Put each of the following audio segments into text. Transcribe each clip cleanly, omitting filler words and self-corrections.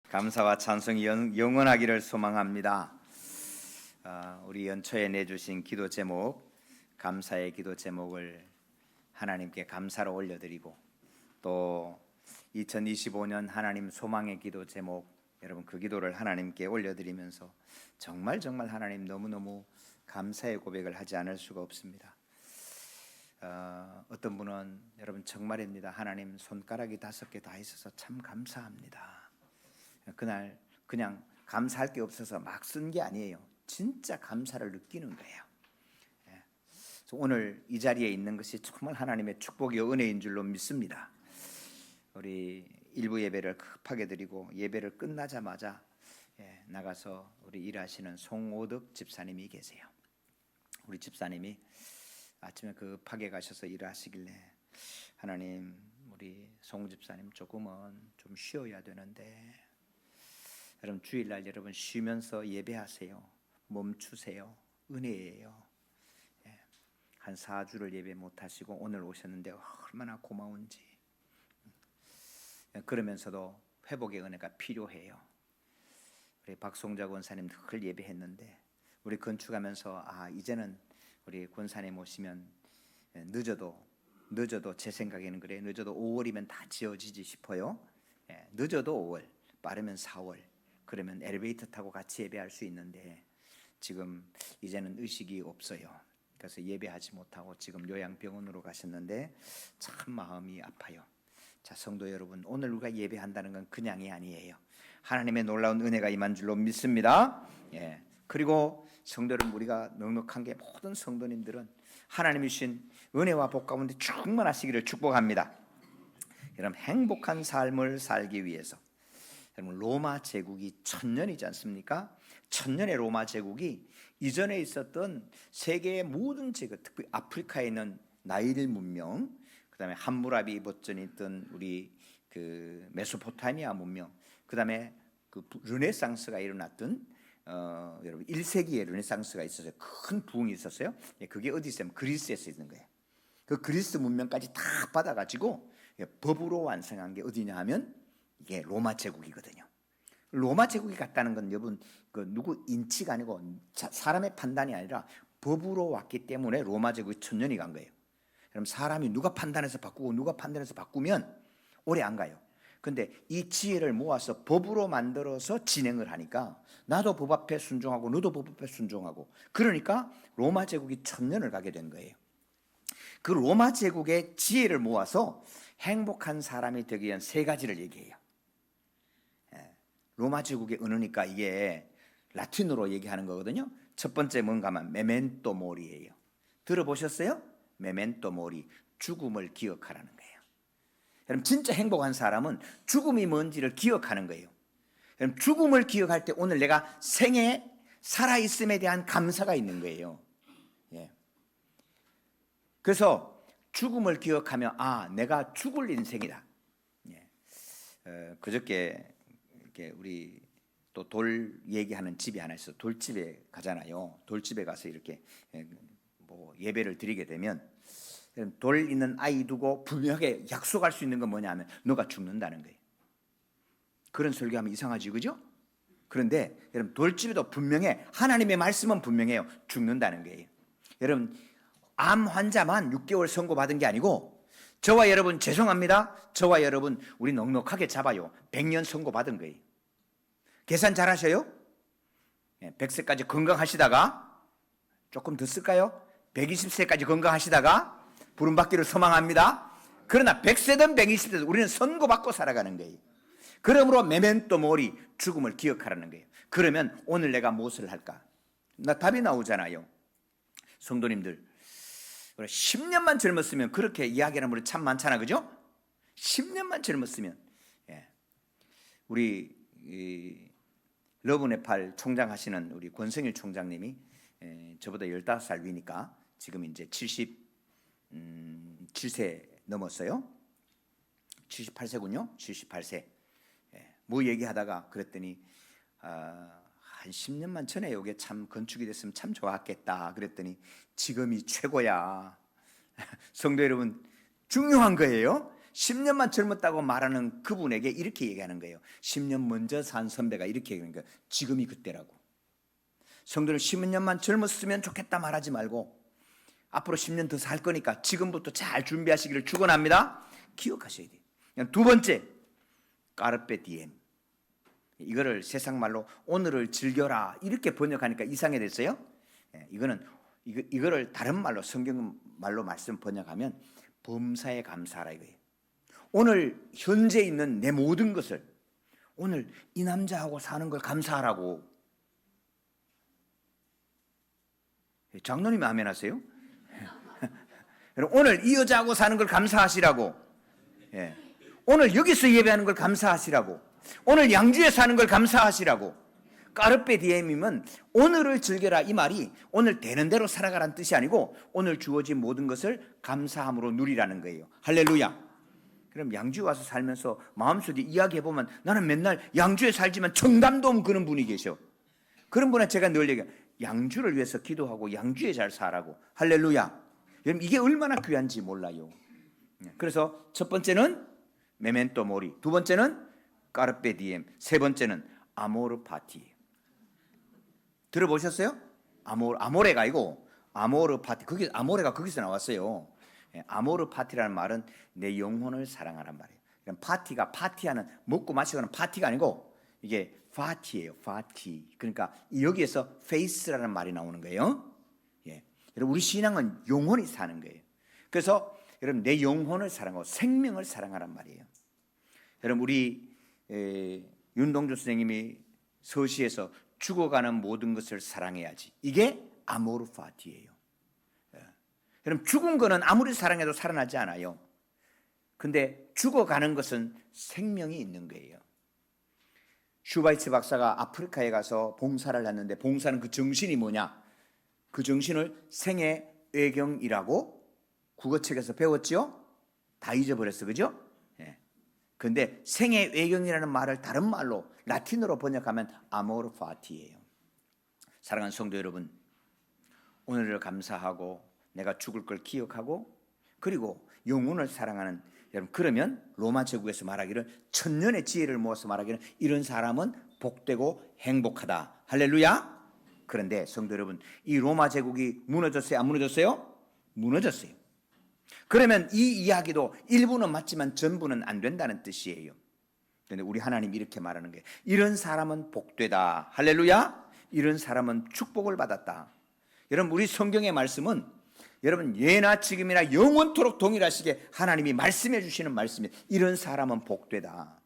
감사와 찬송이 영원하기를 소망합니다. 우리 연초에 내주신 기도 제목, 감사의 기도 제목을 하나님께 감사로 올려드리고, 또 2025년 하나님 소망의 기도 제목, 여러분 그 기도를 하나님께 올려드리면서 정말 하나님 너무너무 감사의 고백을 하지 않을 수가 없습니다. 어떤 분은 여러분 정말입니다. 하나님 손가락이 5개 다 있어서 참 감사합니다. 그날 그냥 감사할 게 없어서 막 쓴 게 아니에요. 진짜 감사를 느끼는 거예요. 오늘 이 자리에 있는 것이 정말 하나님의 축복이요 은혜인 줄로 믿습니다. 우리 일부 예배를 급하게 드리고 예배를 끝나자마자 나가서 우리 일하시는 송오덕 집사님이 계세요. 우리 집사님이 아침에 급하게 가셔서 일하시길래, 하나님 우리 송 집사님 조금은 좀 쉬어야 되는데, 여러분 주일날 여러분 쉬면서 예배하세요. 멈추세요. 은혜예요. 한 4주를 예배 못하시고 오늘 오셨는데 얼마나 고마운지. 그러면서도 회복의 은혜가 필요해요. 우리 박송자 권사님 늘 예배했는데, 우리 건축하면서 이제는 우리 권사님 오시면 늦어도 제 생각에는 그래, 늦어도 5월이면 다 지어지지 싶어요. 늦어도 5월, 빠르면 4월, 그러면 엘리베이터 타고 같이 예배할 수 있는데 지금 이제는 의식이 없어요. 그래서 예배하지 못하고 지금 요양병원으로 가셨는데 참 마음이 아파요. 자, 성도 여러분, 오늘 우리가 예배한다는 건 그냥이 아니에요. 하나님의 놀라운 은혜가 임한 줄로 믿습니다. 그리고 성도 여러분, 우리가 넉넉한 게, 모든 성도님들은 하나님이 주신 은혜와 복 가운데 충만하시기를 축복합니다. 여러분, 행복한 삶을 살기 위해서, 여러분 로마 제국이 1000년이지 않습니까? 1000년의 로마 제국이 이전에 있었던 세계의 모든 제국, 특히 아프리카에 있는 나일 문명, 그다음에 함무라비 버전이 있던 우리 그 메소포타미아 문명, 그다음에 그 르네상스가 일어났던 여러분 1세기에 르네상스가 있었어요. 큰 부흥이 있었어요. 그게 어디 있어요? 그리스에서 있는 거예요. 그 그리스 문명까지 다 받아가지고 법으로 완성한 게 어디냐 하면 이게 로마 제국이거든요. 로마 제국이 갔다는 건 여러분 그 누구 인치가 아니고 사람의 판단이 아니라 법으로 왔기 때문에 로마 제국이 1000년이 간 거예요. 그럼 사람이 누가 판단해서 바꾸고 누가 판단해서 바꾸면 오래 안 가요. 근데 이 지혜를 모아서 법으로 만들어서 진행을 하니까 나도 법 앞에 순종하고 너도 법 앞에 순종하고, 그러니까 로마 제국이 1000년을 가게 된 거예요. 그 로마 제국의 지혜를 모아서 행복한 사람이 되기 위한 3가지를 얘기해요. 로마 제국의 은어니까 이게 라틴어로 얘기하는 거거든요. 첫 번째 뭔가 하면 메멘토 모리예요. 들어보셨어요? 메멘토 모리, 죽음을 기억하라는 거예요. 여러분 진짜 행복한 사람은 죽음이 뭔지를 기억하는 거예요. 여러분 죽음을 기억할 때 오늘 내가 생에 살아있음에 대한 감사가 있는 거예요. 그래서 죽음을 기억하면 내가 죽을 인생이다. 그저께 이렇게 우리 또 돌 얘기하는 집이 하나 있어. 돌집에 가잖아요. 돌집에 가서 이렇게 뭐 예배를 드리게 되면 돌 있는 아이 두고 분명하게 약속할 수 있는 건 뭐냐 하면 너가 죽는다는 거예요. 그런 설교하면 이상하지, 그죠? 그런데 여러분 돌집에도 분명해, 하나님의 말씀은 분명해요. 죽는다는 거예요. 여러분 암 환자만 6개월 선고받은 게 아니고, 저와 여러분 죄송합니다, 저와 여러분 우리 넉넉하게 잡아요. 100년 선고받은 거예요. 계산 잘 하셔요? 100세까지 건강하시다가, 조금 더 쓸까요? 120세까지 건강하시다가 부름받기를 소망합니다. 그러나 100세든 120세든 우리는 선고받고 살아가는 거예요. 그러므로 메멘토 모리, 죽음을 기억하라는 거예요. 그러면 오늘 내가 무엇을 할까? 답이 나오잖아요. 성도님들, 10년만 젊었으면, 그렇게 이야기하는 분이 참 많잖아, 그죠? 10년만 젊었으면. 우리 러브네팔 총장 하시는 우리 권성일 총장님이 저보다 15살 위니까 지금 이제 77세 넘었어요. 78세군요. 78세. 뭐 얘기하다가 그랬더니 한 10년만 전에 이게 참 건축이 됐으면 참 좋았겠다 그랬더니 지금이 최고야. 성도 여러분, 중요한 거예요. 10년만 젊었다고 말하는 그분에게 이렇게 얘기하는 거예요. 10년 먼저 산 선배가 이렇게 얘기하는 거예요. 지금이 그때라고. 성도는 10년만 젊었으면 좋겠다 말하지 말고 앞으로 10년 더 살 거니까 지금부터 잘 준비하시기를 축원합니다. 기억하셔야 돼요. 두 번째, 까르페 디엠. 이거를 세상 말로 오늘을 즐겨라 이렇게 번역하니까 이상해졌어요. 이거를 다른 말로 성경 말로 말씀 번역하면 범사에 감사하라 이거예요. 오늘 현재 있는 내 모든 것을 오늘 이 남자하고 사는 걸 감사하라고. 장로님이 아멘 하세요? 오늘 이 여자하고 사는 걸 감사하시라고. 오늘 여기서 예배하는 걸 감사하시라고. 오늘 양주에 사는 걸 감사하시라고. 까르페 디엠이면 오늘을 즐겨라 이 말이 오늘 되는 대로 살아가라는 뜻이 아니고 오늘 주어진 모든 것을 감사함으로 누리라는 거예요. 할렐루야. 그럼 양주에 와서 살면서 마음속에 이야기해보면 나는 맨날 양주에 살지만 청담도 없는 그런 분이 계셔. 그런 분한테 제가 늘 얘기해요. 양주를 위해서 기도하고 양주에 잘 살라고. 할렐루야. 여러분 이게 얼마나 귀한지 몰라요. 그래서 첫 번째는 메멘토 모리, 두 번째는 까르페 디엠, 세 번째는 아모르 파티예요. 들어보셨어요? 아모레가 아니고 아모르 파티. 그게 아모레가 거기서 나왔어요. 아모르 파티라는 말은 내 영혼을 사랑하란 말이에요. 파티가 파티하는 먹고 마시고는 파티가 아니고 이게 파티예요. 파티. 그러니까 여기에서 페이스라는 말이 나오는 거예요. 여러분 우리 신앙은 영혼이 사는 거예요. 그래서 여러분 내 영혼을 사랑하고 생명을 사랑하란 말이에요. 여러분 우리 윤동주 선생님이 서시에서 죽어가는 모든 것을 사랑해야지. 이게 아모르 파티예요. 여러분 죽은 거는 아무리 사랑해도 살아나지 않아요. 근데 죽어가는 것은 생명이 있는 거예요. 슈바이츠 박사가 아프리카에 가서 봉사를 했는데 봉사는 그 정신이 뭐냐? 그 정신을 생애 외경이라고 국어책에서 배웠죠? 다 잊어버렸어, 그죠? 근데 생애 외경이라는 말을 다른 말로 라틴어로 번역하면 아모르 파티예요. 사랑하는 성도 여러분, 오늘을 감사하고 내가 죽을 걸 기억하고 그리고 영혼을 사랑하는 여러분, 그러면 로마 제국에서 말하기를 천년의 지혜를 모아서 말하기를 이런 사람은 복되고 행복하다. 할렐루야. 그런데 성도 여러분, 이 로마 제국이 무너졌어요? 안 무너졌어요? 무너졌어요. 그러면 이 이야기도 일부는 맞지만 전부는 안 된다는 뜻이에요. 그런데 우리 하나님 이렇게 말하는 거예요. 이런 사람은 복되다. 할렐루야. 이런 사람은 축복을 받았다. 여러분 우리 성경의 말씀은 여러분 예나 지금이나 영원토록 동일하시게 하나님이 말씀해 주시는 말씀이에요. 이런 사람은 복되다.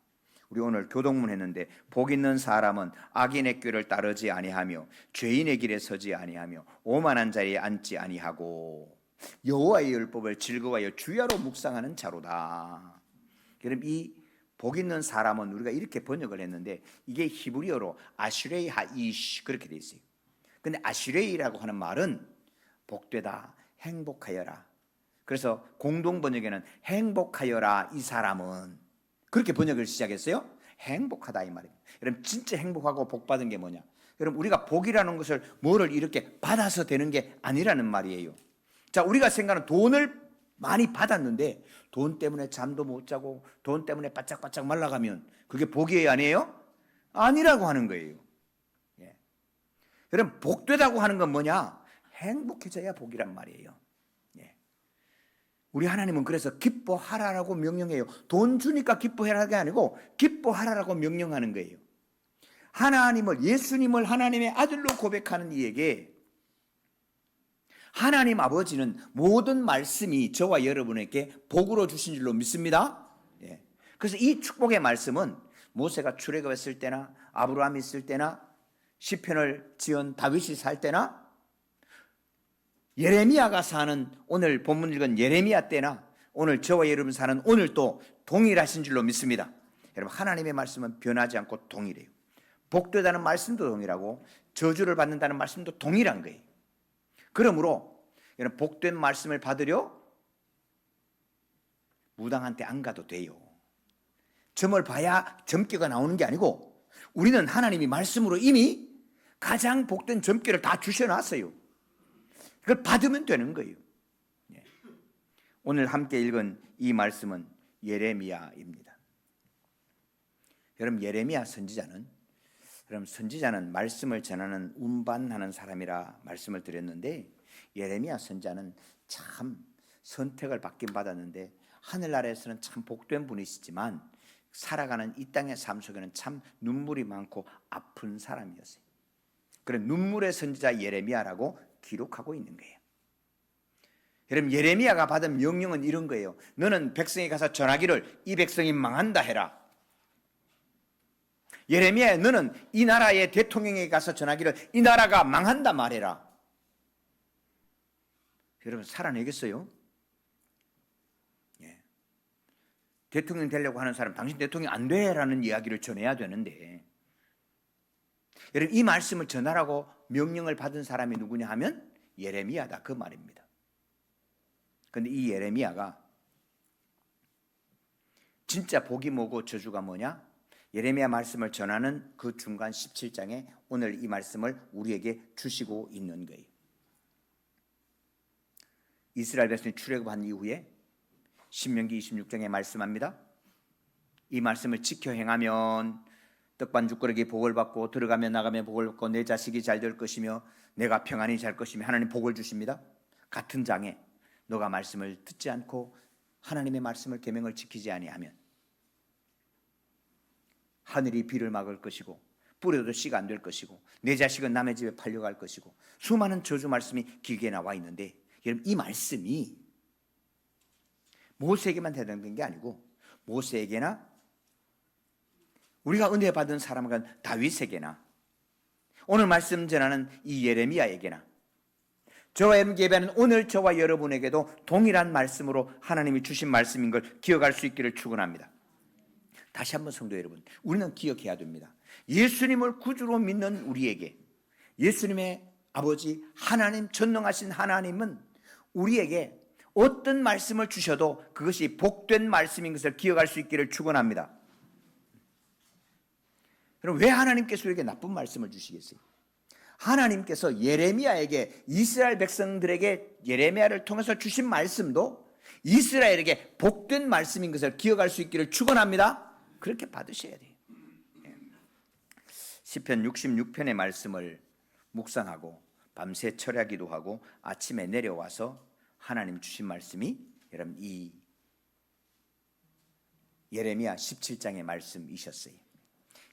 우리 오늘 교동문 했는데 복 있는 사람은 악인의 꾀를 따르지 아니하며 죄인의 길에 서지 아니하며 오만한 자리에 앉지 아니하고 여호와의 율법을 즐거워하여 주야로 묵상하는 자로다. 그럼 이 복 있는 사람은 우리가 이렇게 번역을 했는데 이게 히브리어로 아슈레이 하이시 그렇게 돼 있어요. 근데 아슈레이라고 하는 말은 복되다, 행복하여라. 그래서 공동 번역에는 행복하여라 이 사람은 그렇게 번역을 시작했어요. 행복하다 이 말이에요. 여러분 진짜 행복하고 복 받은 게 뭐냐? 여러분 우리가 복이라는 것을 뭐를 이렇게 받아서 되는 게 아니라는 말이에요. 자, 우리가 생각하는 돈을 많이 받았는데 돈 때문에 잠도 못 자고 돈 때문에 바짝바짝 말라가면 그게 복이에요, 아니에요? 아니라고 하는 거예요. 여러분 복되다고 하는 건 뭐냐? 행복해져야 복이란 말이에요. 우리 하나님은 그래서 기뻐하라라고 명령해요. 돈 주니까 기뻐해라는 게 아니고 기뻐하라라고 명령하는 거예요. 하나님을, 예수님을 하나님의 아들로 고백하는 이에게 하나님 아버지는 모든 말씀이 저와 여러분에게 복으로 주신 줄로 믿습니다. 그래서 이 축복의 말씀은 모세가 출애굽했을 때나 아브라함이 있을 때나 시편을 지은 다윗이 살 때나 예레미야가 사는 오늘 본문 읽은 예레미야 때나 오늘 저와 여러분 사는 오늘 또 동일하신 줄로 믿습니다. 여러분 하나님의 말씀은 변하지 않고 동일해요. 복되다는 말씀도 동일하고 저주를 받는다는 말씀도 동일한 거예요. 그러므로 여러분 복된 말씀을 받으려 무당한테 안 가도 돼요. 점을 봐야 점괘가 나오는 게 아니고 우리는 하나님이 말씀으로 이미 가장 복된 점괘를 다 주셔놨어요. 그걸 받으면 되는 거예요. 오늘 함께 읽은 이 말씀은 예레미야입니다. 여러분, 예레미야 선지자는 말씀을 전하는 운반하는 사람이라 말씀을 드렸는데, 예레미야 선지자는 참 선택을 받긴 받았는데 하늘나라에서는 참 복된 분이시지만 살아가는 이 땅의 삶 속에는 참 눈물이 많고 아픈 사람이었어요. 그런 눈물의 선지자 예레미야라고 기록하고 있는 거예요. 여러분, 예레미야가 받은 명령은 이런 거예요. 너는 백성에 가서 전하기를 이 백성이 망한다 해라. 예레미야, 너는 이 나라의 대통령에게 가서 전하기를 이 나라가 망한다 말해라. 여러분, 살아내겠어요? 예. 대통령 되려고 하는 사람, 당신 대통령 안 돼라는 이야기를 전해야 되는데, 여러분, 이 말씀을 전하라고 명령을 받은 사람이 누구냐 하면 예레미야다, 그 말입니다. 그런데 이 예레미야가 진짜 복이 뭐고 저주가 뭐냐? 예레미야 말씀을 전하는 그 중간 17장에 오늘 이 말씀을 우리에게 주시고 있는 거예요. 이스라엘 백성이 출애굽한 이후에 신명기 26장에 말씀합니다. 이 말씀을 지켜 행하면 떡반죽거리기 복을 받고 들어가며 나가며 복을 받고 내 자식이 잘 될 것이며 내가 평안히 잘 것이며 하나님 복을 주십니다. 같은 장에 너가 말씀을 듣지 않고 하나님의 말씀을 계명을 지키지 아니하면 하늘이 비를 막을 것이고 뿌려도 씨가 안 될 것이고 내 자식은 남의 집에 팔려갈 것이고 수많은 저주 말씀이 길게 나와 있는데, 여러분, 이 말씀이 모세에게만 해당된 게 아니고 모세에게나 우리가 은혜 받은 사람은 다윗에게나 오늘 말씀 전하는 이 예레미야에게나 저와 여러분께 예배하는 오늘 저와 여러분에게도 동일한 말씀으로 하나님이 주신 말씀인 걸 기억할 수 있기를 축원합니다. 다시 한번 성도 여러분, 우리는 기억해야 됩니다. 예수님을 구주로 믿는 우리에게 예수님의 아버지 하나님, 전능하신 하나님은 우리에게 어떤 말씀을 주셔도 그것이 복된 말씀인 것을 기억할 수 있기를 축원합니다. 그럼 왜 하나님께서 우리에게 나쁜 말씀을 주시겠어요? 하나님께서 예레미야에게, 이스라엘 백성들에게 예레미야를 통해서 주신 말씀도 이스라엘에게 복된 말씀인 것을 기억할 수 있기를 축원합니다. 그렇게 받으셔야 돼요. 시편 66편의 말씀을 묵상하고 밤새 철야 기도하고 아침에 내려와서 하나님 주신 말씀이 여러분 이 예레미야 17장의 말씀이셨어요.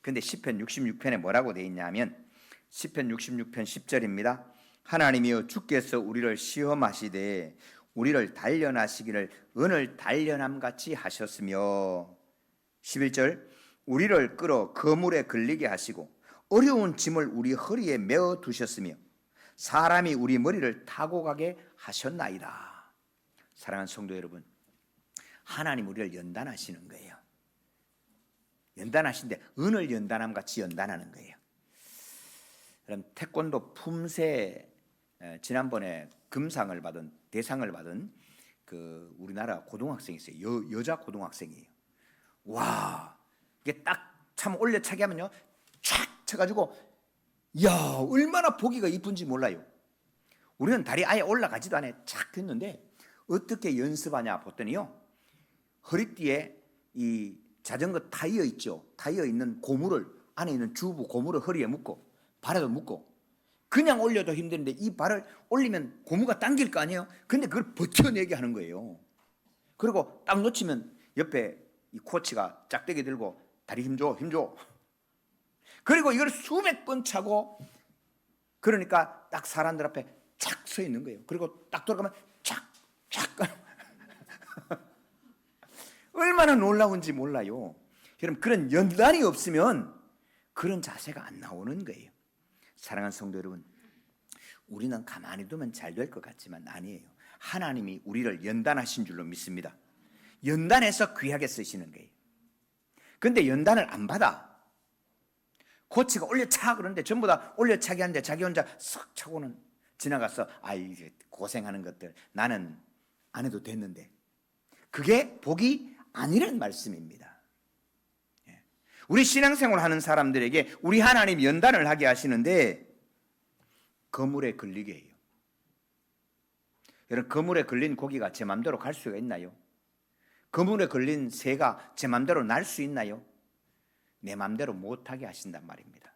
그런데 시편 66편에 뭐라고 되어 있냐면 시편 66편 10절입니다. 하나님이여 주께서 우리를 시험하시되 우리를 단련하시기를 은을 단련함같이 하셨으며 11절 우리를 끌어 거물에 걸리게 하시고 어려운 짐을 우리 허리에 메어 두셨으며 사람이 우리 머리를 타고 가게 하셨나이다. 사랑하는 성도 여러분, 하나님 우리를 연단하시는 거예요. 연단하신데 은을 연단함같이 연단하는 거예요. 그럼 태권도 품새 지난번에 금상을 받은 대상을 받은 그 우리나라 고등학생이 있어요. 여자 고등학생이에요. 와, 이게 딱 참 올려차기 하면요, 촥 쳐가지고, 야, 얼마나 보기가 이쁜지 몰라요. 우리는 다리 아예 올라가지도 않아 착 했는데 어떻게 연습하냐 봤더니요, 허리띠에 이 자전거 타이어 있죠. 타이어 있는 고무를 안에 있는 주부 고무를 허리에 묶고 발에도 묶고 그냥 올려도 힘든데 이 발을 올리면 고무가 당길 거 아니에요. 근데 그걸 버텨내게 하는 거예요. 그리고 딱 놓치면 옆에 이 코치가 짝대기 들고 다리 힘줘 힘줘. 그리고 이걸 수백 번 차고 그러니까 딱 사람들 앞에 착 서 있는 거예요. 그리고 딱 돌아가면 착착 얼마나 놀라운지 몰라요. 여러분, 그런 연단이 없으면 그런 자세가 안 나오는 거예요. 사랑하는 성도 여러분, 우리는 가만히 두면 잘 될 것 같지만 아니에요. 하나님이 우리를 연단하신 줄로 믿습니다. 연단해서 귀하게 쓰시는 거예요. 그런데 연단을 안 받아. 코치가 올려차 그러는데 전부 다 올려차기 하는데 자기 혼자 석 차고는 지나가서 이제 고생하는 것들 나는 안 해도 됐는데, 그게 복이 아니란 말씀입니다. 우리 신앙생활 하는 사람들에게 우리 하나님 연단을 하게 하시는데 거물에 걸리게 해요. 여러분, 거물에 걸린 고기가 제 마음대로 갈 수가 있나요? 그물에 걸린 새가 제 맘대로 날 수 있나요? 내 맘대로 못하게 하신단 말입니다.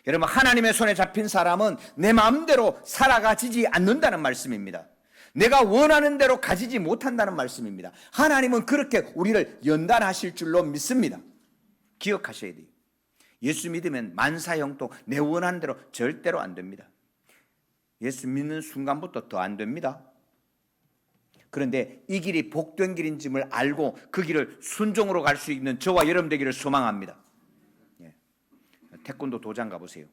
여러분, 하나님의 손에 잡힌 사람은 내 마음대로 살아가지지 않는다는 말씀입니다. 내가 원하는 대로 가지지 못한다는 말씀입니다. 하나님은 그렇게 우리를 연단하실 줄로 믿습니다. 기억하셔야 돼요. 예수 믿으면 만사형통 내 원하는 대로 절대로 안 됩니다. 예수 믿는 순간부터 더 안 됩니다. 그런데 이 길이 복된 길인지를 알고 그 길을 순종으로 갈 수 있는 저와 여러분 되기를 소망합니다. 태권도 도장 가보세요.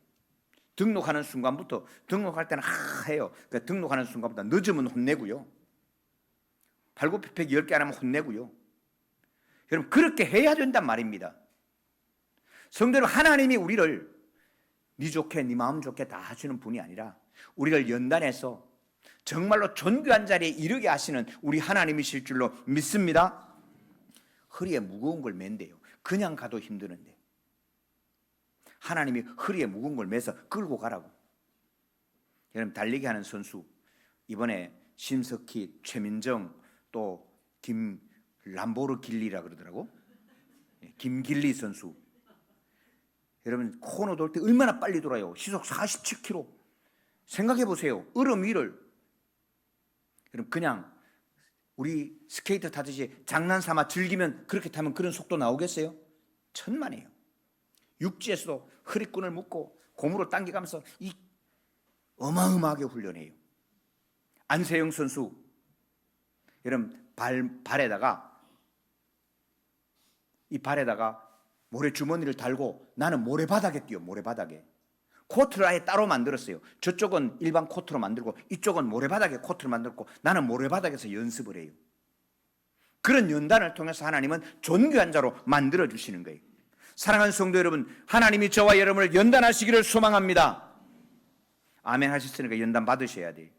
등록하는 순간부터, 등록할 때는 해요. 그러니까 등록하는 순간부터 늦으면 혼내고요. 발굽혀펴기 10개 안 하면 혼내고요. 여러분, 그렇게 해야 된단 말입니다. 성도는 하나님이 우리를 네 좋게, 네 마음 좋게 다 하시는 분이 아니라 우리를 연단해서 정말로 존귀한 자리에 이르게 하시는 우리 하나님이실 줄로 믿습니다. 허리에 무거운 걸 맨대요. 그냥 가도 힘드는데 하나님이 허리에 무거운 걸 매서 끌고 가라고. 여러분, 달리기 하는 선수 이번에 심석희, 최민정, 또 람보르길리라 그러더라고. 김길리 선수. 여러분, 코너 돌 때 얼마나 빨리 돌아요. 시속 47km. 생각해 보세요. 얼음 위를. 여러분, 그냥 우리 스케이트 타듯이 장난삼아 즐기면 그렇게 타면 그런 속도 나오겠어요? 천만에요. 육지에서도 허리끈을 묶고 고무로 당겨가면서 이 어마어마하게 훈련해요. 안세영 선수, 여러분, 발에다가 이 발에다가 모래주머니를 달고 나는 모래바닥에 뛰어. 모래바닥에 코트를 아예 따로 만들었어요. 저쪽은 일반 코트로 만들고 이쪽은 모래바닥에 코트를 만들고 나는 모래바닥에서 연습을 해요. 그런 연단을 통해서 하나님은 존귀한 자로 만들어 주시는 거예요. 사랑하는 성도 여러분, 하나님이 저와 여러분을 연단하시기를 소망합니다. 아멘 하셨으니까 연단 받으셔야 돼요.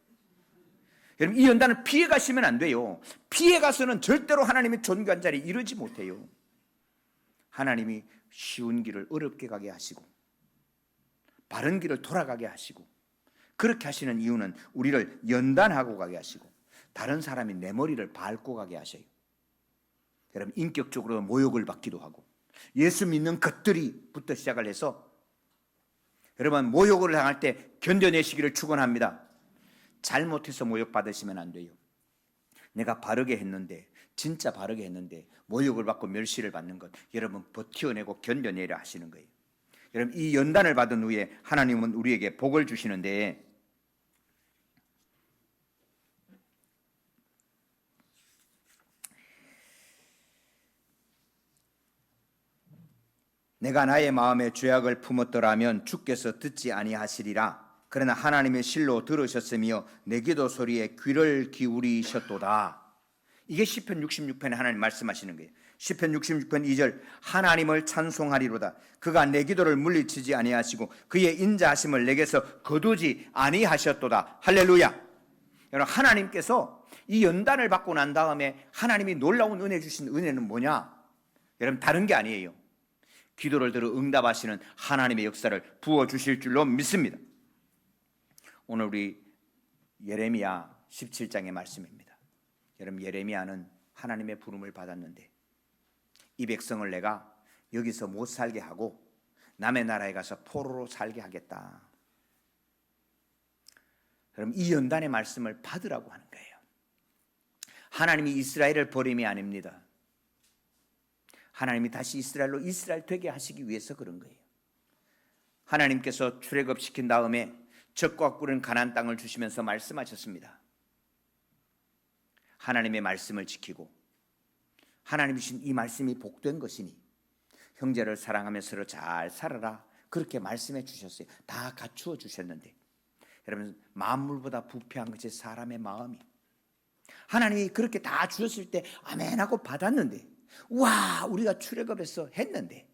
여러분, 이 연단을 피해 가시면 안 돼요. 피해 가서는 절대로 하나님의 존귀한 자리에 이르지 못해요. 하나님이 쉬운 길을 어렵게 가게 하시고 바른 길을 돌아가게 하시고 그렇게 하시는 이유는 우리를 연단하고 가게 하시고 다른 사람이 내 머리를 밟고 가게 하셔요. 여러분, 인격적으로 모욕을 받기도 하고 예수 믿는 것들이부터 시작을 해서 여러분, 모욕을 당할 때 견뎌내시기를 축원합니다. 잘못해서 모욕받으시면 안 돼요. 내가 바르게 했는데, 진짜 바르게 했는데 모욕을 받고 멸시를 받는 것, 여러분 버텨내고 견뎌내려 하시는 거예요. 여러분, 이 연단을 받은 후에 하나님은 우리에게 복을 주시는데, 내가 나의 마음에 죄악을 품었더라면 주께서 듣지 아니하시리라. 그러나 하나님의 실로 들으셨으며 내 기도 소리에 귀를 기울이셨도다. 이게 시편 66편에 하나님 말씀하시는 거예요. 시편 66편 2절, 하나님을 찬송하리로다. 그가 내 기도를 물리치지 아니하시고 그의 인자하심을 내게서 거두지 아니하셨도다. 할렐루야. 여러분, 하나님께서 이 연단을 받고 난 다음에 하나님이 놀라운 은혜 주신 은혜는 뭐냐? 여러분, 다른 게 아니에요. 기도를 들어 응답하시는 하나님의 역사를 부어주실 줄로 믿습니다. 오늘 우리 예레미야 17장의 말씀입니다. 여러분, 예레미야는 하나님의 부름을 받았는데 이 백성을 내가 여기서 못 살게 하고 남의 나라에 가서 포로로 살게 하겠다. 여러분, 이 연단의 말씀을 받으라고 하는 거예요. 하나님이 이스라엘을 버림이 아닙니다. 하나님이 다시 이스라엘로 이스라엘 되게 하시기 위해서 그런 거예요. 하나님께서 출애굽시킨 다음에 적과 꿀은 가나안 땅을 주시면서 말씀하셨습니다. 하나님의 말씀을 지키고 하나님이 주신 이 말씀이 복된 것이니 형제를 사랑하며 서로 잘 살아라, 그렇게 말씀해 주셨어요. 다 갖추어 주셨는데 여러분, 만물보다 부패한 것이 사람의 마음이, 하나님이 그렇게 다 주셨을 때 아멘 하고 받았는데, 와, 우리가 출애굽해서 했는데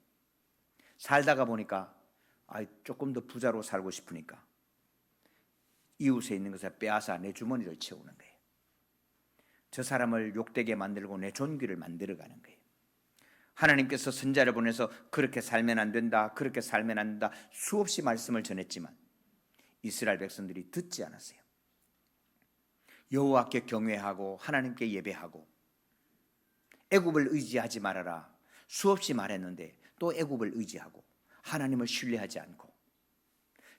살다가 보니까 조금 더 부자로 살고 싶으니까 이웃에 있는 것을 빼앗아 내 주머니를 채우는 거예요. 저 사람을 욕되게 만들고 내 존귀를 만들어가는 거예요. 하나님께서 선자를 보내서 그렇게 살면 안 된다, 그렇게 살면 안 된다 수없이 말씀을 전했지만 이스라엘 백성들이 듣지 않았어요. 여호와께 경외하고 하나님께 예배하고 애굽을 의지하지 말아라 수없이 말했는데 또 애굽을 의지하고 하나님을 신뢰하지 않고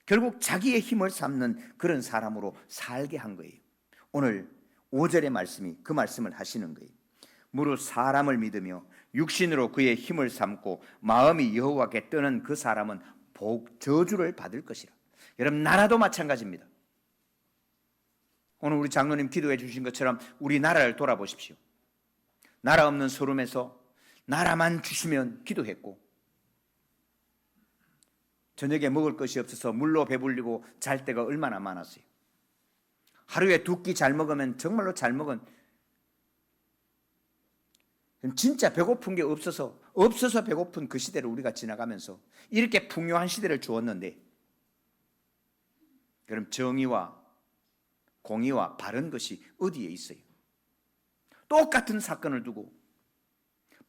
결국 자기의 힘을 삼는 그런 사람으로 살게 한 거예요. 오늘 5절의 말씀이 그 말씀을 하시는 거예요. 무릇 사람을 믿으며 육신으로 그의 힘을 삼고 마음이 여호와께 떠는 그 사람은 저주를 받을 것이라. 여러분, 나라도 마찬가지입니다. 오늘 우리 장로님 기도해 주신 것처럼 우리 나라를 돌아보십시오. 나라 없는 소름에서 나라만 주시면 기도했고, 저녁에 먹을 것이 없어서 물로 배불리고 잘 때가 얼마나 많았어요. 하루에 2끼 잘 먹으면 정말로 잘 먹은, 진짜 배고픈 게 없어서 배고픈 그 시대를 우리가 지나가면서 이렇게 풍요한 시대를 주었는데, 그럼 정의와 공의와 바른 것이 어디에 있어요? 똑같은 사건을 두고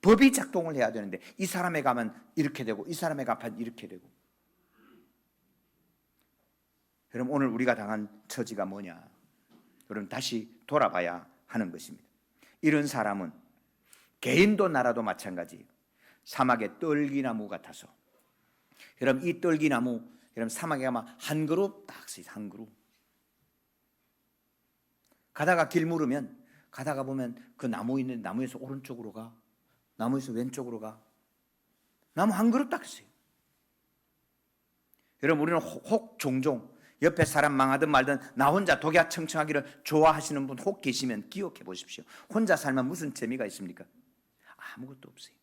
법이 작동을 해야 되는데 이 사람에 가면 이렇게 되고 이 사람에 가면 이렇게 되고. 여러분, 오늘 우리가 당한 처지가 뭐냐? 여러분, 다시 돌아봐야 하는 것입니다. 이런 사람은 개인도 나라도 마찬가지예요. 사막의 떨기나무 같아서. 여러분, 이 떨기나무, 여러분 사막에 가면 한 그룹 딱 쓰요. 한 그룹. 가다가 길 물으면 가다가 보면 그 나무 있는 나무에서 오른쪽으로 가, 나무에서 왼쪽으로 가. 나무 한 그룹 딱 있어요. 여러분, 우리는 혹 종종 옆에 사람 망하든 말든 나 혼자 독야청청하기를 좋아하시는 분 혹 계시면 기억해 보십시오. 혼자 살면 무슨 재미가 있습니까? 아무것도 없어요.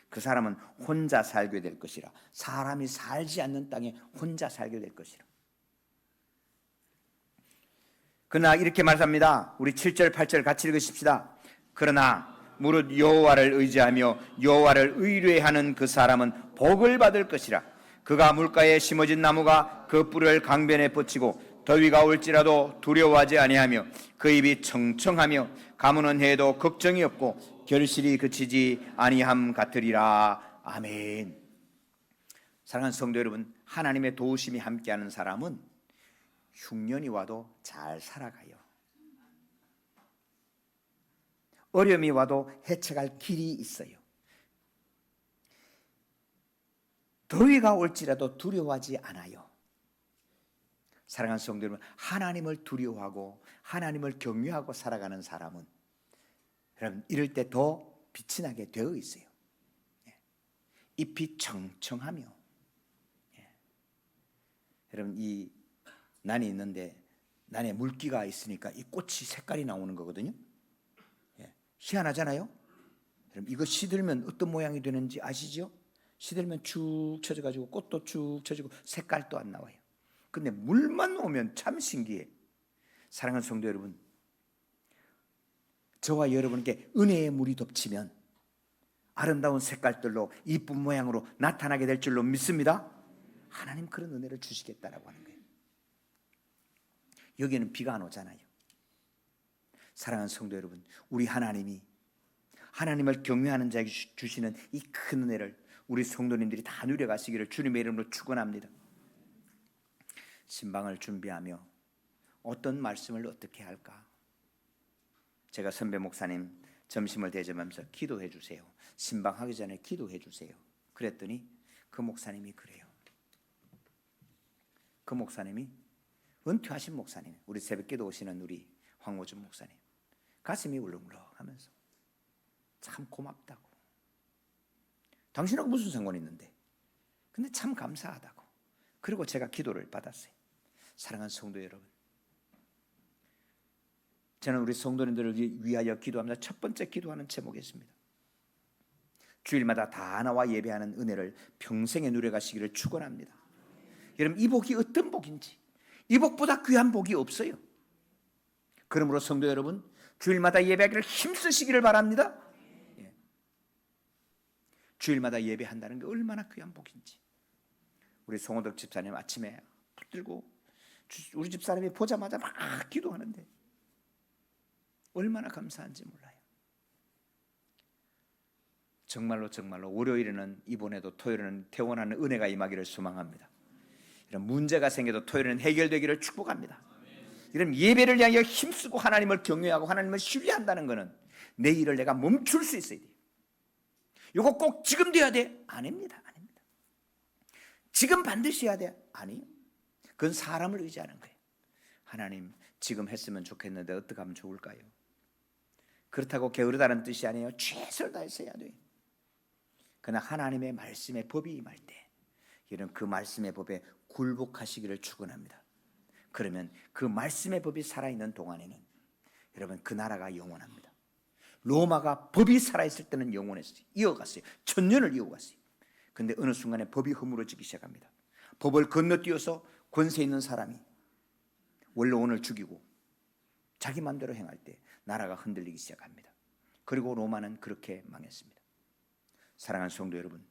그 사람은 혼자 살게 될 것이라. 사람이 살지 않는 땅에 혼자 살게 될 것이라. 그러나 이렇게 말합니다. 우리 7절 8절 같이 읽으십시다. 그러나 무릇 여호와를 의지하며 여호와를 의뢰하는 그 사람은 복을 받을 것이라. 그가 물가에 심어진 나무가 그 뿔을 강변에 뻗치고 더위가 올지라도 두려워하지 아니하며 그 입이 청청하며 가무는 해도 걱정이 없고 결실이 그치지 아니함 같으리라. 아멘. 사랑하는 성도 여러분, 하나님의 도우심이 함께하는 사람은 흉년이 와도 잘 살아가요. 어려움이 와도 헤쳐갈 길이 있어요. 더위가 올지라도 두려워하지 않아요. 사랑하는 성도 여러분, 하나님을 두려워하고 하나님을 경외하고 살아가는 사람은 여러분 이럴 때 더 빛이 나게 되어 있어요. 잎이 청청하며. 여러분, 이 난이 있는데 난에 물기가 있으니까 이 꽃이 색깔이 나오는 거거든요. 희한하잖아요. 여러분, 이거 시들면 어떤 모양이 되는지 아시죠? 시들면 축 처져가지고 꽃도 축 처지고 색깔도 안 나와요. 근데 물만 오면 참 신기해. 사랑하는 성도 여러분, 저와 여러분께 은혜의 물이 덮치면 아름다운 색깔들로 이쁜 모양으로 나타나게 될 줄로 믿습니다. 하나님 그런 은혜를 주시겠다라고 하는 거예요. 여기는 비가 안 오잖아요. 사랑하는 성도 여러분, 우리 하나님이 하나님을 경외하는 자에게 주시는 이 큰 은혜를 우리 성도님들이 다 누려가시기를 주님의 이름으로 축원합니다. 신방을 준비하며 어떤 말씀을 어떻게 할까? 제가 선배 목사님 점심을 대접하면서 기도해 주세요. 신방하기 전에 기도해 주세요. 그랬더니 그 목사님이 그래요. 그 목사님이 은퇴하신 목사님, 우리 새벽기도 오시는 우리 황호준 목사님, 가슴이 울렁울렁하면서 참 고맙다고. 당신하고 무슨 상관이 있는데? 근데 참 감사하다고. 그리고 제가 기도를 받았어요. 사랑하는 성도 여러분, 저는 우리 성도님들을 위하여 기도합니다. 첫 번째 기도하는 제목이 있습니다. 주일마다 다 나와 예배하는 은혜를 평생에 누려가시기를 축원합니다. 여러분, 이 복이 어떤 복인지, 이 복보다 귀한 복이 없어요. 그러므로 성도 여러분, 주일마다 예배하기를 힘쓰시기를 바랍니다. 주일마다 예배한다는 게 얼마나 귀한 복인지. 우리 송호덕 집사님 아침에 붙들고 우리 집사람이 보자마자 막 기도하는데 얼마나 감사한지 몰라요. 정말로 월요일에는 입원해도 토요일에는 퇴원하는 은혜가 임하기를 소망합니다. 이런 문제가 생겨도 토요일에는 해결되기를 축복합니다. 이런 예배를 향해 힘쓰고 하나님을 경외하고 하나님을 신뢰한다는 것은 내 일을 내가 멈출 수 있어야 돼요. 이거 꼭 지금 돼야 돼? 아닙니다. 아닙니다. 지금 반드시 해야 돼? 아니에요. 그건 사람을 의지하는 거예요. 하나님, 지금 했으면 좋겠는데 어떻게 하면 좋을까요? 그렇다고 게으르다는 뜻이 아니에요. 최선을 다해서 해야 돼요. 그러나 하나님의 말씀의 법이 임할 때 여러분 그 말씀의 법에 굴복하시기를 축원합니다. 그러면 그 말씀의 법이 살아있는 동안에는 여러분 그 나라가 영원합니다. 로마가 법이 살아있을 때는 영원했어요. 이어갔어요. 천년을 이어갔어요. 그런데 어느 순간에 법이 허물어지기 시작합니다. 법을 건너뛰어서 권세 있는 사람이 원로원을 죽이고 자기 마음대로 행할 때 나라가 흔들리기 시작합니다. 그리고 로마는 그렇게 망했습니다. 사랑하는 성도 여러분,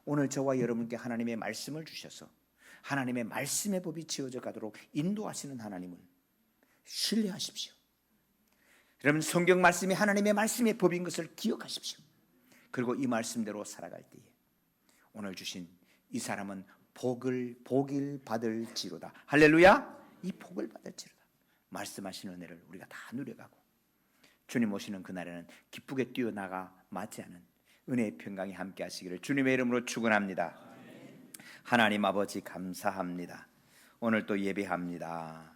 오늘 저와 여러분께 하나님의 말씀을 주셔서 하나님의 말씀의 법이 지어져 가도록 인도하시는 하나님을 신뢰하십시오. 여러분, 성경 말씀이 하나님의 말씀의 법인 것을 기억하십시오. 그리고 이 말씀대로 살아갈 때에 오늘 주신 이 사람은 복을 받을지로다. 할렐루야. 이 복을 받을지로다 말씀하신 은혜를 우리가 다 누려가고 주님 오시는 그날에는 기쁘게 뛰어나가 맞지 않은 은혜의 평강이 함께 하시기를 주님의 이름으로 축원합니다. 하나님 아버지 감사합니다. 오늘 또 예배합니다.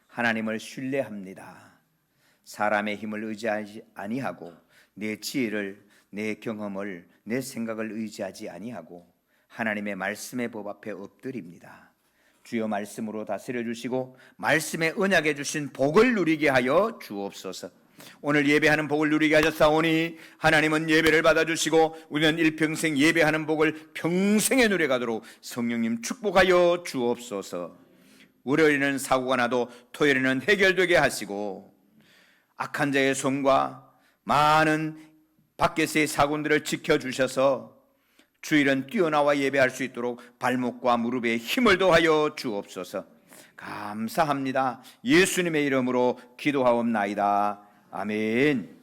하나님을 신뢰합니다. 사람의 힘을 의지하지 아니하고 내 지혜를, 내 경험을, 내 생각을 의지하지 아니하고 하나님의 말씀의 법 앞에 엎드립니다. 주여 말씀으로 다스려 주시고 말씀의 언약해 주신 복을 누리게 하여 주옵소서. 오늘 예배하는 복을 누리게 하셨사오니 하나님은 예배를 받아주시고 우리는 일평생 예배하는 복을 평생에 누려가도록 성령님 축복하여 주옵소서. 월요일에는 사고가 나도 토요일에는 해결되게 하시고 악한 자의 손과 많은 밖에서의 사고들을 지켜주셔서 주일은 뛰어나와 예배할 수 있도록 발목과 무릎에 힘을 더하여 주옵소서. 감사합니다. 예수님의 이름으로 기도하옵나이다. 아멘.